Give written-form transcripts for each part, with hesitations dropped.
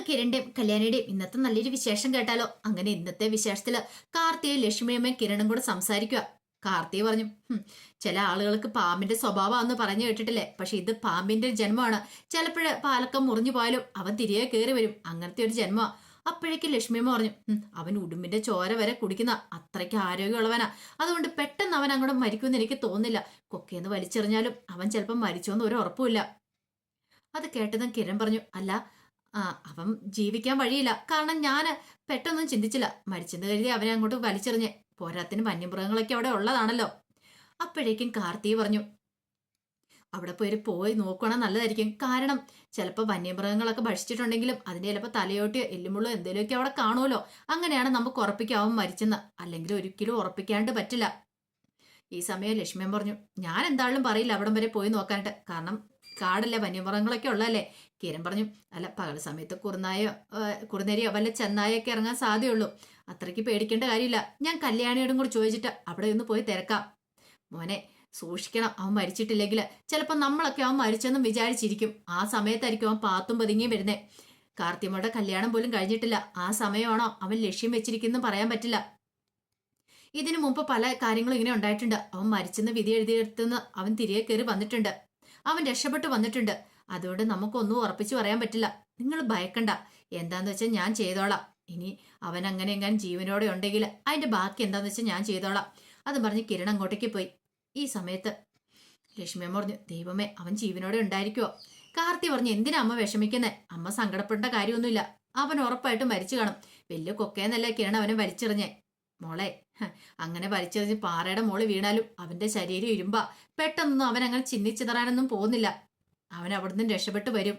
കിരണിന്റെയും കല്യാണിയുടെയും ഇന്നത്തെ നല്ലൊരു വിശേഷം കേട്ടാലോ? അങ്ങനെ ഇന്നത്തെ വിശേഷത്തില് കാർത്തിയും ലക്ഷ്മിയമ്മയും കിരണും കൂടെ സംസാരിക്കുക. കാർത്തിക പറഞ്ഞു, ചില ആളുകൾക്ക് പാമ്പിന്റെ സ്വഭാവമാണെന്ന് പറഞ്ഞു കേട്ടിട്ടില്ലേ? പക്ഷെ ഇത് പാമ്പിന്റെ ജന്മമാണ്. ചിലപ്പോഴ് പാലക്കം മുറിഞ്ഞു പോയാലും അവൻ തിരികെ കയറി വരും. അങ്ങനത്തെ ഒരു ജന്മ. അപ്പോഴേക്കും ലക്ഷ്മിയമ്മ പറഞ്ഞു, അവൻ ഉടുമ്പിന്റെ ചോര വരെ കുടിക്കുന്ന അത്രയ്ക്ക് ആരോഗ്യമുള്ളവനാ. അതുകൊണ്ട് പെട്ടെന്ന് അവൻ അങ്ങോട്ട് മരിക്കുമെന്ന് എനിക്ക് തോന്നുന്നില്ല. കൊക്കേന്ന് വലിച്ചെറിഞ്ഞാലും അവൻ ചിലപ്പോൾ മരിച്ചോന്ന് ഒരു ഉറപ്പുമില്ല. അത് കേട്ടതും കിരൺ പറഞ്ഞു, അല്ല, അവൻ ജീവിക്കാൻ വഴിയില്ല. കാരണം ഞാൻ പെട്ടെന്നൊന്നും ചിന്തിച്ചില്ല. മരിച്ചെന്ന് കരുതി അവനെ അങ്ങോട്ട് വലിച്ചെറിഞ്ഞ്. പോരാത്തിന് വന്യമൃഗങ്ങളൊക്കെ അവിടെ ഉള്ളതാണല്ലോ. അപ്പോഴേക്കും കാർത്തിക പറഞ്ഞു, അവിടെ പോയി നോക്കുകയാണെങ്കിൽ നല്ലതായിരിക്കും. കാരണം ചിലപ്പോൾ വന്യമൃഗങ്ങളൊക്കെ ഭക്ഷിച്ചിട്ടുണ്ടെങ്കിലും അതിന്റെ ചിലപ്പോൾ തലയോട്ടിയോ എല്ലുമുള്ളോ എന്തെങ്കിലുമൊക്കെ അവിടെ കാണുമല്ലോ. അങ്ങനെയാണ് നമുക്ക് ഉറപ്പിക്കാവും മരിച്ചെന്ന്. അല്ലെങ്കിൽ ഒരിക്കലും ഉറപ്പിക്കാണ്ട് പറ്റില്ല. ഈ സമയം ലക്ഷ്മിയൻ പറഞ്ഞു, ഞാൻ എന്തായാലും പറയില്ല അവിടം വരെ പോയി നോക്കാനായിട്ട്. കാരണം കാടല്ലേ, വന്യമൃഗങ്ങളൊക്കെ ഉള്ളതല്ലേ. കിരൺ പറഞ്ഞു, അല്ല, പകൽ സമയത്ത് കുറുനരിയോ വല്ല ചെന്നായൊക്കെ ഇറങ്ങാൻ സാധ്യതയുള്ളൂ. അത്രയ്ക്ക് പേടിക്കേണ്ട കാര്യമില്ല. ഞാൻ കല്യാണിയോടും കൂടി ചോദിച്ചിട്ട് അവിടെ ഒന്ന് പോയി തിരക്കാം. മോനെ, സൂക്ഷിക്കണം. അവൻ മരിച്ചിട്ടില്ലെങ്കിൽ ചിലപ്പോൾ നമ്മളൊക്കെ അവൻ മരിച്ചെന്നും വിചാരിച്ചിരിക്കും. ആ സമയത്തായിരിക്കും അവൻ പാത്തും പതുങ്ങിയും വരുന്നേ. കാർത്തിമയുടെ കല്യാണം പോലും കഴിഞ്ഞിട്ടില്ല. ആ സമയമാണോ അവൻ ലക്ഷ്യം വെച്ചിരിക്കുന്നു പറയാൻ പറ്റില്ല. ഇതിനു മുമ്പ് പല കാര്യങ്ങളും ഇങ്ങനെ ഉണ്ടായിട്ടുണ്ട്. അവൻ മരിച്ചെന്ന് വിധി എഴുതിയെടുത്തുനിന്ന് അവൻ തിരികെ കയറി വന്നിട്ടുണ്ട്. അവൻ രക്ഷപ്പെട്ടു വന്നിട്ടുണ്ട്. അതുകൊണ്ട് നമുക്കൊന്നും ഉറപ്പിച്ചു പറയാൻ പറ്റില്ല. നിങ്ങൾ ഭയക്കണ്ട. എന്താന്ന് വെച്ചാൽ ഞാൻ ചെയ്തോളാം. ഇനി അവൻ അങ്ങനെ എങ്ങാനും ജീവനോടെ ഉണ്ടെങ്കിൽ അതിന്റെ ബാക്കി എന്താന്ന് വെച്ചാൽ ഞാൻ ചെയ്തോളാം. അത് പറഞ്ഞ് കിരൺ അങ്ങോട്ടേക്ക് പോയി. ഈ സമയത്ത് ലക്ഷ്മിയമ്മ പറഞ്ഞു, ദൈവമേ, അവൻ ജീവനോടെ ഉണ്ടായിരിക്കുവോ? കാർത്തി പറഞ്ഞു, എന്തിനാ അമ്മ വിഷമിക്കുന്നേ? അമ്മ സങ്കടപ്പെടേണ്ട കാര്യമൊന്നുമില്ല. അവൻ ഉറപ്പായിട്ടും മരിച്ചു കാണും. വലിയ കൊക്കേന്നല്ലേ കിരൺ അവനെ വലിച്ചെറിഞ്ഞേ. മോളെ, അങ്ങനെ വലിച്ചെറിഞ്ഞ് പാറയുടെ മോള് വീണാലും അവന്റെ ശരീരം ഇരുമ്പാ. പെട്ടെന്നൊന്നും അവൻ അങ്ങനെ ചിന്നിച്ചിതറാനൊന്നും പോകുന്നില്ല. അവൻ അവിടുന്ന് രക്ഷപ്പെട്ടു വരും.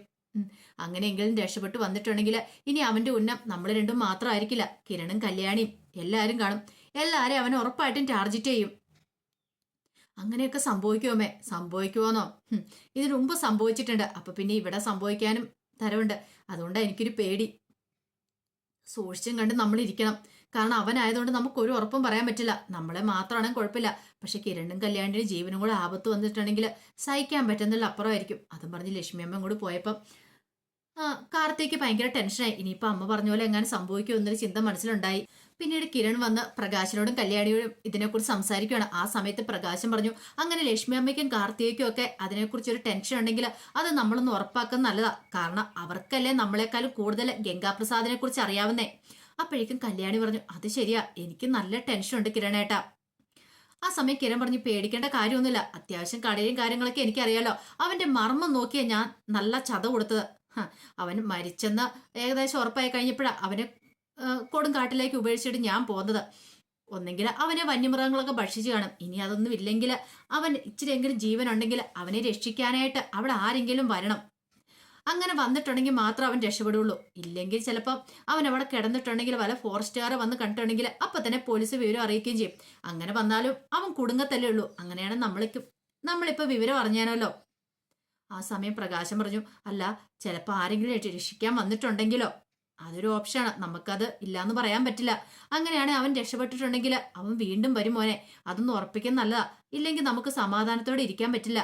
അങ്ങനെയെങ്കിലും രക്ഷപ്പെട്ടു വന്നിട്ടുണ്ടെങ്കിൽ ഇനി അവന്റെ ഉന്നം നമ്മൾ രണ്ടും മാത്രമായിരിക്കില്ല. കിരണും കല്യാണിയും എല്ലാരും കാണും. എല്ലാരും അവൻ ഉറപ്പായിട്ടും ടാർജറ്റ് ചെയ്യും. അങ്ങനെയൊക്കെ സംഭവിക്കുമോമേ? സംഭവിക്കുമോന്നോ? ഇതിനു മുമ്പ് സംഭവിച്ചിട്ടുണ്ട്. അപ്പൊ പിന്നെ ഇവിടെ സംഭവിക്കാനും തരവുണ്ട്. അതുകൊണ്ടാണ് എനിക്കൊരു പേടി. സൂക്ഷിച്ചും കണ്ട് നമ്മൾ ഇരിക്കണം. കാരണം അവനായതുകൊണ്ട് നമുക്കൊരു ഉറപ്പും പറയാൻ പറ്റില്ല. നമ്മളെ മാത്രമാണെങ്കിൽ കുഴപ്പമില്ല. പക്ഷെ കിരണിനും കല്യാണിന്റെ ജീവനും കൂടെ ആപത്ത് വന്നിട്ടുണ്ടെങ്കിൽ സഹിക്കാൻ പറ്റുന്നതിൽ അപ്പുറമായിരിക്കും. അതും പറഞ്ഞ് ലക്ഷ്മിയമ്മ കൂടെ പോയപ്പം കാർത്തിക്ക് ഭയങ്കര ടെൻഷനായി. ഇനിയിപ്പോ അമ്മ പറഞ്ഞ പോലെ എങ്ങനെ സംഭവിക്കും എന്നൊരു ചിന്ത മനസ്സിലുണ്ടായി. പിന്നീട് കിരൺ വന്ന് പ്രകാശനോടും കല്യാണിയോടും ഇതിനെക്കുറിച്ച് സംസാരിക്കുകയാണ്. ആ സമയത്ത് പ്രകാശൻ പറഞ്ഞു, അങ്ങനെ ലക്ഷ്മി അമ്മയ്ക്കും കാർത്തികയ്ക്കും ഒക്കെ അതിനെക്കുറിച്ച് ഒരു ടെൻഷൻ ഉണ്ടെങ്കിൽ അത് നമ്മളൊന്ന് ഉറപ്പാക്കുന്നത് നല്ലതാ. കാരണം അവർക്കല്ലേ നമ്മളെക്കാളും കൂടുതൽ ഗംഗാപ്രസാദിനെ കുറിച്ച് അറിയാവുന്നേ. അപ്പോഴേക്കും കല്യാണി പറഞ്ഞു, അത് ശരിയാ, എനിക്ക് നല്ല ടെൻഷനുണ്ട് കിരണേട്ടാ. ആ സമയം കിരൺ പറഞ്ഞു, പേടിക്കേണ്ട കാര്യമൊന്നുമില്ല. അത്യാവശ്യം കടയും കാര്യങ്ങളൊക്കെ എനിക്കറിയാലോ. അവന്റെ മർമ്മം നോക്കിയാ ഞാൻ നല്ല ചത കൊടുത്തത്. അവൻ മരിച്ചെന്ന് ഏകദേശം ഉറപ്പായി കഴിഞ്ഞപ്പോഴാണ് അവനെ കൊടുങ്കാട്ടിലേക്ക് ഉപേക്ഷിച്ചിട്ട് ഞാൻ പോകുന്നത്. ഒന്നെങ്കിൽ അവനെ വന്യമൃഗങ്ങളൊക്കെ ഭക്ഷിച്ചു കാണും. ഇനി അതൊന്നും ഇല്ലെങ്കിൽ അവൻ ഇച്ചിരിയെങ്കിലും ജീവൻ ഉണ്ടെങ്കിൽ അവനെ രക്ഷിക്കാനായിട്ട് അവിടെ ആരെങ്കിലും വരണം. അങ്ങനെ വന്നിട്ടുണ്ടെങ്കിൽ മാത്രം അവൻ രക്ഷപ്പെടുള്ളൂ. ഇല്ലെങ്കിൽ ചിലപ്പോൾ അവൻ അവിടെ കിടന്നിട്ടുണ്ടെങ്കിൽ വല്ല ഫോറസ്റ്റുകാർ വന്ന് കണ്ടിട്ടുണ്ടെങ്കിൽ അപ്പൊ തന്നെ പോലീസ് വിവരം അറിയിക്കുകയും ചെയ്യും. അങ്ങനെ വന്നാലും അവൻ കുടുങ്ങത്തല്ലേ ഉള്ളൂ. അങ്ങനെയാണ് നമ്മളിപ്പോ വിവരം അറിഞ്ഞാനല്ലോ. ആ സമയം പ്രകാശം പറഞ്ഞു, അല്ല, ചിലപ്പോൾ ആരെങ്കിലും രക്ഷിക്കാൻ വന്നിട്ടുണ്ടെങ്കിലോ? അതൊരു ഓപ്ഷനാണ്. നമുക്കത് ഇല്ലാന്ന് പറയാൻ പറ്റില്ല. അങ്ങനെയാണ് അവൻ രക്ഷപ്പെട്ടിട്ടുണ്ടെങ്കിൽ അവൻ വീണ്ടും വരും മോനെ. അതൊന്നും ഉറപ്പിക്കാൻ നല്ലതാ. ഇല്ലെങ്കിൽ നമുക്ക് സമാധാനത്തോടെ ഇരിക്കാൻ പറ്റില്ല.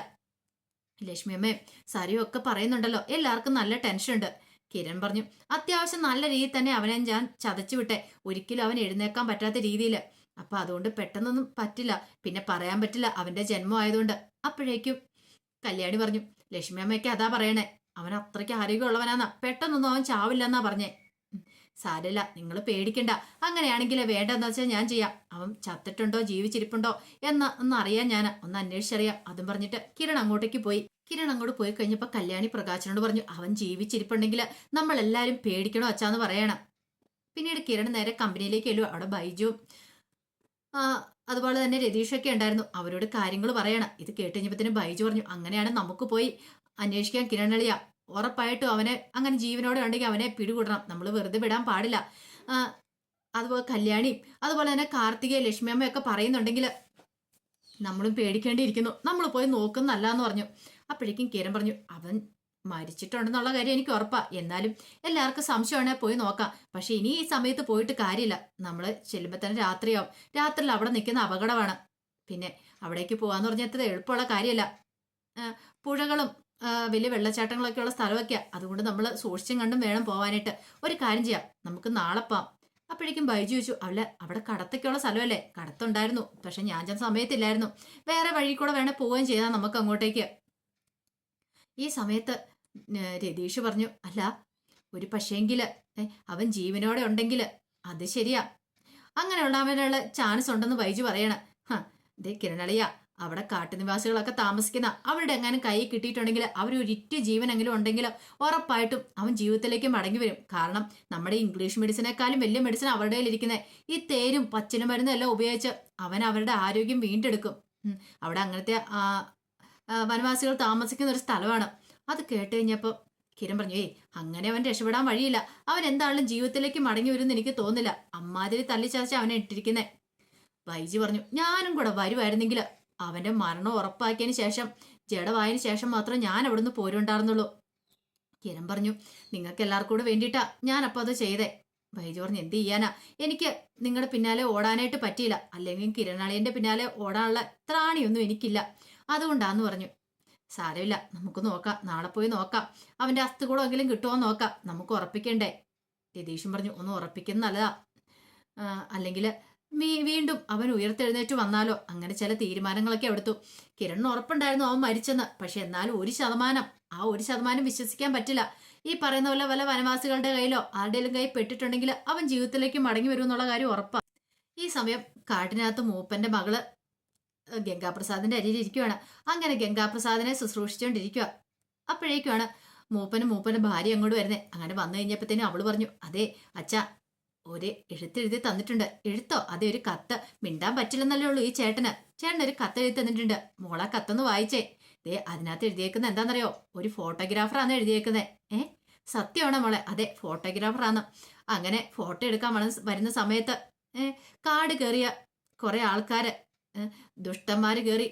ലക്ഷ്മിയമ്മയും സരിയും ഒക്കെ പറയുന്നുണ്ടല്ലോ, എല്ലാവർക്കും നല്ല ടെൻഷൻ ഉണ്ട്. കിരൺ പറഞ്ഞു, അത്യാവശ്യം നല്ല രീതിയിൽ തന്നെ അവനെ ഞാൻ ചതച്ചു വിട്ടെ. ഒരിക്കലും അവൻ എഴുന്നേക്കാൻ പറ്റാത്ത രീതിയിൽ. അപ്പൊ അതുകൊണ്ട് പെട്ടെന്നൊന്നും പറ്റില്ല. പിന്നെ പറയാൻ പറ്റില്ല, അവന്റെ ജന്മം ആയതുകൊണ്ട്. അപ്പോഴേക്കും കല്യാണി പറഞ്ഞു, ലക്ഷ്മി അമ്മയ്ക്ക് അതാ പറയണേ, അവൻ അത്രയ്ക്ക് ആരോഗ്യമുള്ളവനാന്നാ. പെട്ടെന്നൊന്നും അവൻ ചാവില്ലെന്നാ പറഞ്ഞേ. സാരമില്ല, നിങ്ങൾ പേടിക്കണ്ട. അങ്ങനെയാണെങ്കിൽ വേണ്ടെന്ന് വെച്ചാൽ ഞാൻ ചെയ്യാം. അവൻ ചത്തിട്ടുണ്ടോ ജീവിച്ചിരിപ്പുണ്ടോ ഒന്ന് അറിയാൻ ഞാൻ ഒന്ന് അന്വേഷിച്ചറിയാം. അതും പറഞ്ഞിട്ട് കിരൺ അങ്ങോട്ടേക്ക് പോയി. കിരൺ അങ്ങോട്ട് പോയി കഴിഞ്ഞപ്പോ കല്യാണി പ്രകാശനോട് പറഞ്ഞു, അവൻ ജീവിച്ചിരിപ്പുണ്ടെങ്കിൽ നമ്മൾ എല്ലാരും പേടിക്കണോ അച്ചാന്ന് പറയണം. പിന്നീട് കിരൺ നേരെ കമ്പനിയിലേക്ക് ചെല്ലും. അവിടെ ബൈജുവും അതുപോലെ തന്നെ രതീഷൊക്കെ ഉണ്ടായിരുന്നു. അവരോട് കാര്യങ്ങൾ പറയണം. ഇത് കേട്ട് കഴിഞ്ഞപ്പത്തിന് ബൈജു പറഞ്ഞു, അങ്ങനെയാണ് നമുക്ക് പോയി അന്വേഷിക്കാൻ കിരണളിയ. ഉറപ്പായിട്ടും അവനെ അങ്ങനെ ജീവനോടെ ഉണ്ടെങ്കിൽ അവനെ പിടികൂടണം. നമ്മൾ വെറുതെ വിടാൻ പാടില്ല. അതുപോലെ കല്യാണിയും അതുപോലെ തന്നെ കാർത്തികയെ ലക്ഷ്മിയമ്മയൊക്കെ പറയുന്നുണ്ടെങ്കിൽ നമ്മളും പേടിക്കേണ്ടിയിരിക്കുന്നു. നമ്മൾ പോയി നോക്കുന്നല്ലാന്ന് പറഞ്ഞു. അപ്പോഴേക്കും കിരൺ പറഞ്ഞു, അവൻ മരിച്ചിട്ടുണ്ടെന്നുള്ള കാര്യം എനിക്ക് ഉറപ്പാ. എന്നാലും എല്ലാവർക്കും സംശയമാണെ പോയി നോക്കാം. പക്ഷെ ഇനി ഈ സമയത്ത് പോയിട്ട് കാര്യമില്ല. നമ്മൾ ചെല്ലുമ്പോൾ തന്നെ രാത്രിയാവും. രാത്രിയിൽ അവിടെ നിൽക്കുന്ന അപകടമാണ്. പിന്നെ അവിടേക്ക് പോകാന്ന് പറഞ്ഞാൽ എളുപ്പമുള്ള കാര്യമല്ല. പുഴകളും വലിയ വെള്ളച്ചാട്ടങ്ങളൊക്കെ ഉള്ള സ്ഥലമൊക്കെയാ. അതുകൊണ്ട് നമ്മൾ സൂക്ഷിച്ചും കണ്ടും വേണം പോവാനായിട്ട്. ഒരു കാര്യം ചെയ്യാം, നമുക്ക് നാളെ പോവാം. അപ്പോഴേക്കും ബൈജു ചോദിച്ചു, അല്ല അവിടെ കടത്തൊക്കെയുള്ള സ്ഥലമല്ലേ? കടത്തുണ്ടായിരുന്നു, പക്ഷെ ഞാൻ ചെന്ന സമയത്തില്ലായിരുന്നു. വേറെ വഴി കൂടെ വേണേൽ പോവുകയും ചെയ്താൽ നമുക്ക് അങ്ങോട്ടേക്ക്. ഈ സമയത്ത് രതീഷ് പറഞ്ഞു, അല്ല ഒരു പക്ഷേങ്കില് അവൻ ജീവനോടെ ഉണ്ടെങ്കിൽ അത് ശരിയാ, അങ്ങനെ ഉണ്ടാവാനുള്ള ചാൻസ് ഉണ്ടെന്ന് ബൈജു പറയണ. ദേ കിരണളിയ, അവിടെ കാട്ടുനിവാസികളൊക്കെ താമസിക്കുന്ന അവരുടെ എങ്ങാനും കൈ കിട്ടിയിട്ടുണ്ടെങ്കിൽ അവരൊരിറ്റ ജീവനെങ്കിലും ഉണ്ടെങ്കിൽ ഉറപ്പായിട്ടും അവൻ ജീവിതത്തിലേക്ക് മടങ്ങി വരും. കാരണം നമ്മുടെ ഇംഗ്ലീഷ് മെഡിസിനേക്കാളും വലിയ മെഡിസിൻ അവരുടെ ഇരിക്കുന്നത്. ഈ തേനും പച്ചിലും മരുന്നും എല്ലാം ഉപയോഗിച്ച് അവൻ അവരുടെ ആരോഗ്യം വീണ്ടെടുക്കും. അവിടെ അങ്ങനത്തെ വനവാസികൾ താമസിക്കുന്ന ഒരു സ്ഥലമാണ്. അത് കേട്ട് കഴിഞ്ഞപ്പോൾ കിരൺ പറഞ്ഞു, അങ്ങനെ അവൻ രക്ഷപ്പെടാൻ വഴിയില്ല. അവൻ എന്താണെങ്കിലും ജീവിതത്തിലേക്ക് മടങ്ങി വരുമെന്ന് എനിക്ക് തോന്നില്ല. അമ്മാതിരി തല്ലിച്ചതച്ച് അവനെ ഇട്ടിരിക്കുന്നേ. ബൈജി പറഞ്ഞു, ഞാനും കൂടെ വരുമായിരുന്നെങ്കിൽ അവന്റെ മരണം ഉറപ്പാക്കിയതിന് ശേഷം ജഡമായതിനു ശേഷം മാത്രം ഞാൻ അവിടുന്ന് പോരുണ്ടായിരുന്നുള്ളൂ. കിരൺ പറഞ്ഞു, നിങ്ങൾക്ക് എല്ലാവർക്കും കൂടെ വേണ്ടിയിട്ടാ ഞാൻ അപ്പോൾ അത് ചെയ്തേ. ബൈജു പറഞ്ഞു, എന്ത് ചെയ്യാനാ, എനിക്ക് നിങ്ങളുടെ പിന്നാലെ ഓടാനായിട്ട് പറ്റിയില്ല. അല്ലെങ്കിൽ കിരണാളിയന്റെ പിന്നാലെ ഓടാനുള്ള ത്രാണിയൊന്നും എനിക്കില്ല, അതുകൊണ്ടാന്ന് പറഞ്ഞു. സാരമില്ല, നമുക്ക് നോക്കാം, നാളെ പോയി നോക്കാം. അവന്റെ അസ്ഥികൂടമെങ്കിലും കിട്ടുമോ നോക്കാം, നമുക്ക് ഉറപ്പിക്കണ്ടേ. രതീഷും പറഞ്ഞു, ഒന്ന് ഉറപ്പിക്കുന്നത് നല്ലതാ, അല്ലെങ്കിൽ വീണ്ടും അവൻ ഉയർത്തെഴുന്നേറ്റ് വന്നാലോ. അങ്ങനെ ചില തീരുമാനങ്ങളൊക്കെ എടുത്തു. കിരണിന് ഉറപ്പുണ്ടായിരുന്നു അവൻ മരിച്ചെന്ന്. പക്ഷെ എന്നാലും 1% ആ 1% വിശ്വസിക്കാൻ പറ്റില്ല. ഈ പറയുന്ന പോലെ വല്ല വനവാസികളുടെ കയ്യിലോ ആരുടെയും കൈ പെട്ടിട്ടുണ്ടെങ്കിൽ അവൻ ജീവിതത്തിലേക്ക് മടങ്ങി വരും എന്നുള്ള കാര്യം ഉറപ്പാണ്. ഈ സമയം കാട്ടിനകത്ത് മൂപ്പന്റെ മകള് ഗംഗാപ്രസാദിന്റെ അരിയിൽ ഇരിക്കുവാണ്. അങ്ങനെ ഗംഗാപ്രസാദിനെ ശുശ്രൂഷിച്ചുകൊണ്ടിരിക്കുക. അപ്പോഴേക്കുമാണ് മൂപ്പന്റെ ഭാര്യ അങ്ങോട്ട് വരുന്നത്. അങ്ങനെ വന്നു കഴിഞ്ഞപ്പോഴത്തേനും അവള് പറഞ്ഞു, അതെ അച്ഛാ, ഒരു എഴുത്തെഴുതി തന്നിട്ടുണ്ട്. എഴുത്തോ? അതെ, ഒരു കത്ത്. മിണ്ടാൻ പറ്റില്ലെന്നല്ലേ ഉള്ളൂ ഈ ചേട്ടന്. ചേട്ടൻ ഒരു കത്ത് എഴുതി തന്നിട്ടുണ്ട്. മോളാ കത്തൊന്ന് വായിച്ചേ. ദേ അതിനകത്ത് എഴുതിയേക്കുന്നത് എന്താണെന്നറിയോ? ഒരു ഫോട്ടോഗ്രാഫറാണ് എഴുതിയേക്കുന്നത്. സത്യമാണോ മോളെ? അതെ, ഫോട്ടോഗ്രാഫറാണ്. അങ്ങനെ ഫോട്ടോ എടുക്കാൻ വരുന്ന സമയത്ത് കാട് കയറിയ കുറെ ആൾക്കാര്, ദുഷ്ടന്മാര് കയറി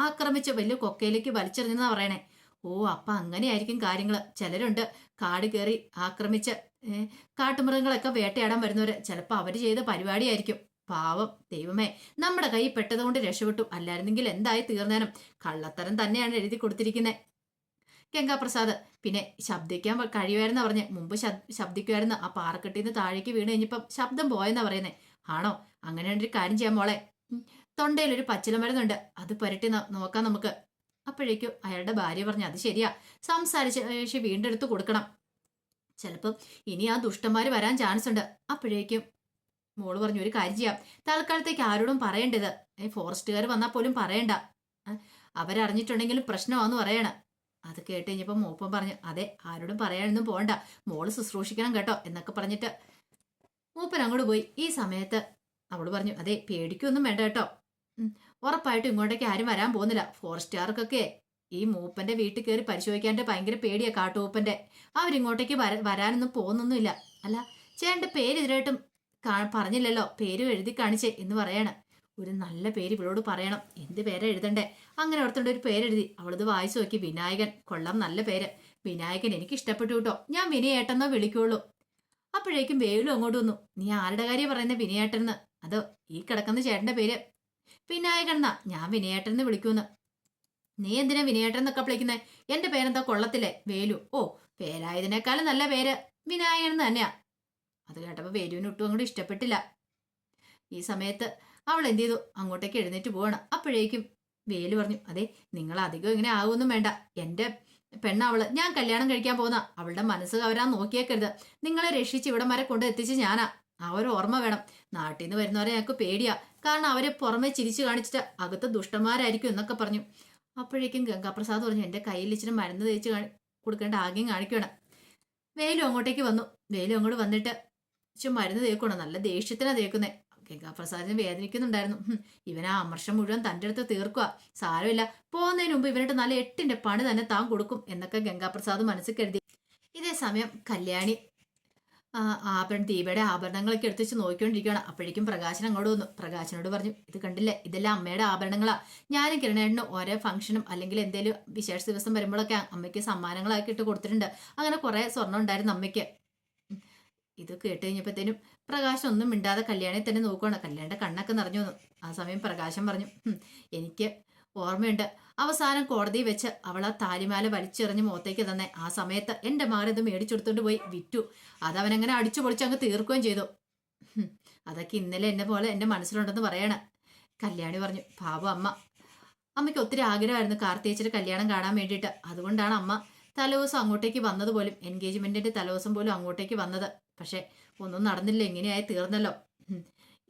ആക്രമിച്ച് വലിയ കൊക്കയിലേക്ക് വലിച്ചെറിഞ്ഞെന്നാ പറയണേ. ഓ, അപ്പൊ അങ്ങനെയായിരിക്കും കാര്യങ്ങള്. ചിലരുണ്ട് കാട് കയറി ആക്രമിച്ച് കാട്ടുമൃഗങ്ങളൊക്കെ വേട്ടയാടാൻ വരുന്നവര്. ചിലപ്പോ അവര് ചെയ്ത പരിപാടിയായിരിക്കും. പാവം ദൈവമേ, നമ്മുടെ കൈ പെട്ടതുകൊണ്ട് രക്ഷപ്പെട്ടു. അല്ലായിരുന്നെങ്കിൽ എന്തായി തീർന്നേനും. കള്ളത്തരം തന്നെയാണ് എഴുതി കൊടുത്തിരിക്കുന്നത്. ഗംഗാപ്രസാദ് പിന്നെ ശബ്ദിക്കാൻ കഴിയുമായിരുന്ന പറഞ്ഞ്. മുമ്പ് ശബ്ദിക്കുമായിരുന്നു. ആ പാറക്കെട്ടിന്ന് താഴേക്ക് വീണ് കഴിഞ്ഞപ്പം ശബ്ദം പോയെന്നാ പറയുന്നേ. ആണോ? അങ്ങനെയാണെങ്കിൽ ഒരു കാര്യം ചെയ്യാൻ മോളെ, തൊണ്ടയിൽ ഒരു പച്ചില മരുന്നുണ്ട്, അത് പുരട്ടി നോക്കാം നമുക്ക്. അപ്പോഴേക്കും അയാളുടെ ഭാര്യ പറഞ്ഞു, അത് ശരിയാ, സംസാരിച്ച് വീണ്ടെടുത്ത് കൊടുക്കണം. ചിലപ്പം ഇനി ആ ദുഷ്ടന്മാര് വരാൻ ചാൻസ് ഉണ്ട്. അപ്പോഴേക്കും മോള് പറഞ്ഞു, ഒരു കാര്യം ചെയ്യാം, തൽക്കാലത്തേക്ക് ആരോടും പറയേണ്ടത്. ഫോറസ്റ്റുകാർ വന്നാൽ പോലും പറയണ്ട, അവരറിഞ്ഞിട്ടുണ്ടെങ്കിലും പ്രശ്നമാന്ന് പറയണം. അത് കേട്ട് കഴിഞ്ഞപ്പോൾ മൂപ്പൻ പറഞ്ഞു, അതെ, ആരോടും പറയാനൊന്നും പോകണ്ട, മോള് ശുശ്രൂഷിക്കണം കേട്ടോ എന്നൊക്കെ പറഞ്ഞിട്ട് മൂപ്പൻ അങ്ങോട്ട് പോയി. ഈ സമയത്ത് അവള് പറഞ്ഞു, അതെ, പേടിക്കൊന്നും വേണ്ട കേട്ടോ, ഉറപ്പായിട്ടും ഇങ്ങോട്ടേക്ക് ആരും വരാൻ പോകുന്നില്ല. ഫോറസ്റ്റുകാർക്കൊക്കെ ഈ മൂപ്പന്റെ വീട്ടിൽ കയറി പരിശോധിക്കാണ്ട് ഭയങ്കര പേടിയാ കാട്ടുമൂപ്പന്റെ. അവരിങ്ങോട്ടേക്ക് വരാനൊന്നും പോകുന്നൊന്നുമില്ല. അല്ല, ചേട്ടന്റെ പേര് ഇതിനായിട്ടും പറഞ്ഞില്ലല്ലോ, പേര് എഴുതി കാണിച്ചേ എന്ന് പറയാണ്. ഒരു നല്ല പേര് ഇവളോട് പറയണം. എന്ത് പേരാ എഴുതണ്ടേ? അങ്ങനെ ഓർത്തോണ്ട് ഒരു പേരെഴുതി. അവളിത് വായിച്ചു നോക്കി. വിനായകൻ. കൊള്ളാം, നല്ല പേര്. വിനായകൻ എനിക്ക് ഇഷ്ടപ്പെട്ടു കേട്ടോ. ഞാൻ വിനയേട്ടെന്നോ വിളിക്കുള്ളൂ. അപ്പോഴേക്കും വേലു അങ്ങോട്ട് വന്നു. നീ ആരുടെ കാര്യം പറയുന്നത് വിനയേട്ടനെന്ന്? അതോ ഈ കിടക്കുന്ന ചേട്ടന്റെ പേര് വിനായകൻ എന്നാ. ഞാൻ വിനയേട്ടൻ എന്ന് വിളിക്കൂന്ന്. നീ എന്തിനാ വിനയേട്ടൻ എന്നൊക്കെ വിളിക്കുന്നേ? എന്റെ പേരെന്താ കൊള്ളത്തില്ലേ? വേലു. ഓ, പേരായതിനേക്കാളും നല്ല പേര് വിനായകൻ തന്നെയാ. അത് കേട്ടപ്പോ വേലുവിന് ഒട്ടും അങ്ങോട്ട് ഇഷ്ടപ്പെട്ടില്ല. ഈ സമയത്ത് അവൾ എന്ത് ചെയ്തു? അങ്ങോട്ടേക്ക് എഴുന്നേറ്റ് പോവാണ്. അപ്പോഴേക്കും വേലു പറഞ്ഞു, അതെ, നിങ്ങൾ അധികം ഇങ്ങനെ ആവുമൊന്നും വേണ്ട. എന്റെ പെണ്ണവള്, ഞാൻ കല്യാണം കഴിക്കാൻ പോകുന്ന. അവളുടെ മനസ്സ് കവരാൻ നോക്കിയേക്കരുത്. നിങ്ങളെ രക്ഷിച്ച് ഇവിടം വരെ കൊണ്ട് എത്തിച്ച് ഞാനാ. ആ ഒരു ഓർമ്മ വേണം. നാട്ടിൽ നിന്ന് വരുന്നവരെ ഞങ്ങൾക്ക് പേടിയാ. കാരണം അവരെ പുറമെ ചിരിച്ചു കാണിച്ചിട്ട് അകത്ത് ദുഷ്ടന്മാരായിരിക്കും എന്നൊക്കെ പറഞ്ഞു. അപ്പോഴേക്കും ഗംഗാപ്രസാദ് പറഞ്ഞു, എന്റെ കയ്യിൽ ഇച്ചിരി മരുന്ന് തേച്ച് കൊടുക്കേണ്ട ആഗ്യം കാണിക്കണം. വേലു അങ്ങോട്ടേക്ക് വന്നു. വേലു അങ്ങോട്ട് വന്നിട്ട് മരുന്ന് തേക്കണം. നല്ല ദേഷ്യത്തിനാ തേക്കുന്നേ. ഗംഗാപ്രസാദിന് വേദനിക്കുന്നുണ്ടായിരുന്നു. ഇവൻ ആ അമർഷം മുഴുവൻ തൻ്റെ അടുത്ത് തീർക്കുക. സാരമില്ല, പോകുന്നതിന് മുമ്പ് ഇവനിട്ട് നല്ല 8ന്റെ പണി തന്നെ താൻ കൊടുക്കും എന്നൊക്കെ ഗംഗാപ്രസാദ് മനസ്സിൽ കരുതി. ഇതേ സമയം കല്യാണി ദീപയുടെ ആഭരണങ്ങളൊക്കെ എടുത്ത് വെച്ച് നോക്കിക്കൊണ്ടിരിക്കുകയാണ്. അപ്പോഴേക്കും പ്രകാശൻ അങ്ങോട്ട് വന്നു. പ്രകാശനോട് പറഞ്ഞു, ഇത് കണ്ടില്ലേ, ഇതെല്ലാം അമ്മയുടെ ആഭരണങ്ങളാ. ഞാനും കിരണേട്ടനും ഓരോ ഫംഗ്ഷനും അല്ലെങ്കിൽ എന്തെങ്കിലും വിശേഷ ദിവസം വരുമ്പോഴൊക്കെ അമ്മയ്ക്ക് സമ്മാനങ്ങളാക്കി ഇട്ട് കൊടുത്തിട്ടുണ്ട്. അങ്ങനെ കുറെ സ്വർണ്ണം ഉണ്ടായിരുന്നു അമ്മയ്ക്ക്. ഇത് കേട്ട് കഴിഞ്ഞപ്പോഴത്തേനും പ്രകാശം ഒന്നും മിണ്ടാതെ കല്യാണിയെ തന്നെ നോക്കുകയാണ്. കല്യാണിയുടെ കണ്ണൊക്കെ നിറഞ്ഞു വന്നു. ആ സമയം പ്രകാശം പറഞ്ഞു, എനിക്ക് ഓർമ്മയുണ്ട്, അവസാനം കോടതി വെച്ച് അവൾ ആ താലിമാല വലിച്ചെറിഞ്ഞ് മുഖത്തേക്ക് തന്നെ. ആ സമയത്ത് എന്റെ മകൻ ഇത് മേടിച്ചെടുത്തോണ്ട് പോയി വിറ്റു. അതവനങ്ങനെ അടിച്ചു പൊളിച്ച് അങ്ങ് തീർക്കുകയും ചെയ്തു. ഹും, അതൊക്കെ ഇന്നലെ എന്നെ പോലെ എന്റെ മനസ്സിലുണ്ടെന്ന് പറയാണ്. കല്യാണി പറഞ്ഞു, പാവം അമ്മ. അമ്മയ്ക്ക് ഒത്തിരി ആഗ്രഹമായിരുന്നു കാർത്തിയേച്ചിയുടെ കല്യാണം കാണാൻ വേണ്ടിയിട്ട്. അതുകൊണ്ടാണ് അമ്മ തലേദിവസം അങ്ങോട്ടേക്ക് വന്നത് പോലും, എൻഗേജ്മെന്റിന്റെ തലേദിവസം പോലും അങ്ങോട്ടേക്ക് വന്നത്. പക്ഷെ ഒന്നും നടന്നില്ല, ഇങ്ങനെയായി തീർന്നല്ലോ. ഉം.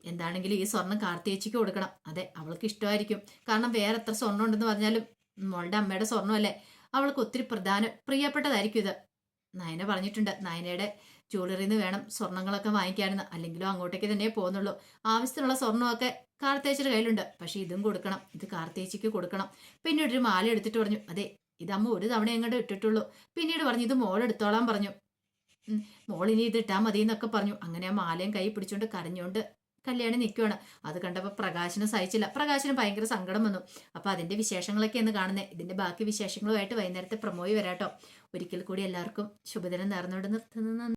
എന്താണെങ്കിലും ഈ സ്വർണം കാർത്തിയേച്ചിക്ക് കൊടുക്കണം. അതെ, അവൾക്ക് ഇഷ്ടമായിരിക്കും. കാരണം വേറെ എത്ര സ്വർണ്ണം ഉണ്ടെന്ന് പറഞ്ഞാലും മോളുടെ അമ്മയുടെ സ്വർണ്ണമല്ലേ, അവൾക്ക് ഒത്തിരി പ്രിയപ്പെട്ടതായിരിക്കും ഇത്. നയന പറഞ്ഞിട്ടുണ്ട്, നയനയുടെ ജ്വല്ലറിന്ന് വേണം സ്വർണ്ണങ്ങളൊക്കെ വാങ്ങിക്കാനെന്ന്. അല്ലെങ്കിലും അങ്ങോട്ടേക്ക് തന്നെ പോകുന്നുള്ളൂ. ആവശ്യത്തിനുള്ള സ്വർണ്ണമൊക്കെ കാർത്തേച്ചിയുടെ കയ്യിലുണ്ട്. പക്ഷെ ഇതും കൊടുക്കണം, ഇത് കാർത്തേച്ചിക്ക് കൊടുക്കണം. പിന്നീട് ഒരു മാല എടുത്തിട്ട് പറഞ്ഞു, അതെ ഇതമ്മ ഒരു തവണ എങ്ങോട്ട് ഇട്ടിട്ടുള്ളൂ. പിന്നീട് പറഞ്ഞു, ഇത് മോളെടുത്തോളാൻ പറഞ്ഞു. മോളിനി ഇത് ഇട്ടാ മതി എന്നൊക്കെ പറഞ്ഞു. അങ്ങനെ ആ മാലയും കൈ പിടിച്ചോണ്ട് കരഞ്ഞോണ്ട് കല്യാണി നിൽക്കുവാണ്. അത് കണ്ടപ്പോൾ പ്രകാശിന് സഹിച്ചില്ല. പ്രകാശിന് ഭയങ്കര സങ്കടം വന്നു. അപ്പൊ അതിന്റെ വിശേഷങ്ങളൊക്കെയാണ് കാണുന്നത്. ഇതിന്റെ ബാക്കി വിശേഷങ്ങളുമായിട്ട് വൈകുന്നേരത്തെ പ്രമോയി വരാട്ടോ. ഒരിക്കൽ കൂടി എല്ലാവർക്കും ശുഭദിനം നേർന്നുകൊണ്ട് നിർത്തുന്നു.